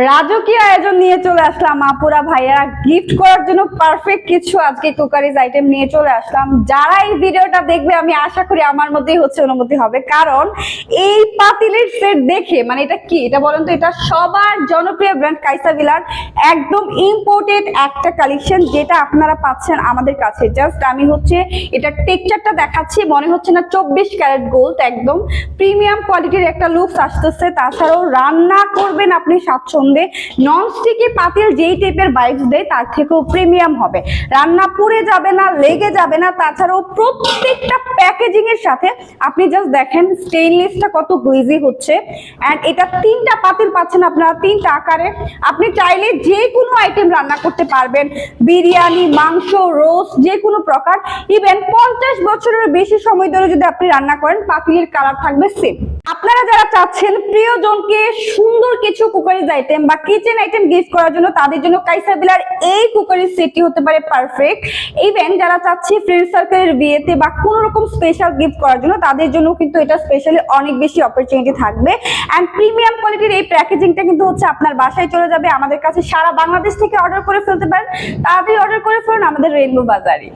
রাজকীয় আয়োজন নিয়ে চলে আসলাম আপুরা ভাইয়ারা গিফট করার জন্য পারফেক্ট কিছু আজকে কুকারিজ আইটেম নিয়ে চলে আসলাম। যারা এই ভিডিওটা দেখবে আমি আশা করি আমার মধ্যেই অনুমতি হবে, কারণ এই পাতিলের সেট দেখে মানে এটা কি, এটা বলেন তো, এটা সবার জনপ্রিয় ব্র্যান্ড কাইসাভিলার একদম ইম্পোর্টেড একটা কালেকশন, যেটা আপনারা পাচ্ছেন আমাদের কাছে। জাস্ট আমি এটা টেক্সচারটা দেখাচ্ছি, মনে হচ্ছে না 24 ক্যারেট গোল্ড, একদম প্রিমিয়াম কোয়ালিটির একটা লুকস আসতেছে। তাছাড়াও রান্না করবেন আপনি স্বাচ্ছন্দ্যে, নন স্টিকি পাতিল যেই টাইপের ভাইবস দেয় তার থেকেও প্রিমিয়াম হবে, রান্না পুড়ে যাবে না, লেগে যাবে না। তাছাড়াও প্রত্যেকটা প্যাকেজিং এর সাথে আপনি জাস্ট দেখেন স্টেইনলেসটা কত গ্লেজি হচ্ছে। এন্ড এটা 3টা পাতিল পাচ্ছেন আপনারা 3টা আকারে। আপনি চাইলে যে কোনো আইটেম রান্না করতে পারবেন, বিরিয়ানি, মাংস, রোস্ট, যে কোনো প্রকার। ইভেন 50 বছরের বেশি সময় ধরে যদি আপনি রান্না করেন, পাতিলের কালার থাকবে সেম। আপনারা যারা চাচ্ছেন প্রিয়জনকে সুন্দর কিছু কুকারিজ আইটেম বা কিচেন আইটেম গিফট করার জন্য, তাদের জন্য কাইসাভিলার এই কুকারিজ সেটটি হতে পারে পারফেক্ট। ইভেন যারা চাচ্ছে ফ্রেন্ড সার্কেলের বিয়েতে বা কোনো রকম স্পেশাল গিফট করার জন্য, তাদের জন্য কিন্তু এটা স্পেশালি অনেক বেশি অপরচুনিটি থাকবে। এন্ড প্রিমিয়াম কোয়ালিটির এই প্যাকেজিংটা কিন্তু আপনার বাসায় চলে যাবে। আমাদের কাছে সারা বাংলাদেশ থেকে অর্ডার করে ফেলতে পারেন, তাড়াতাড়ি অর্ডার করে ফেলুন আমাদের রেইনবো বাজারে।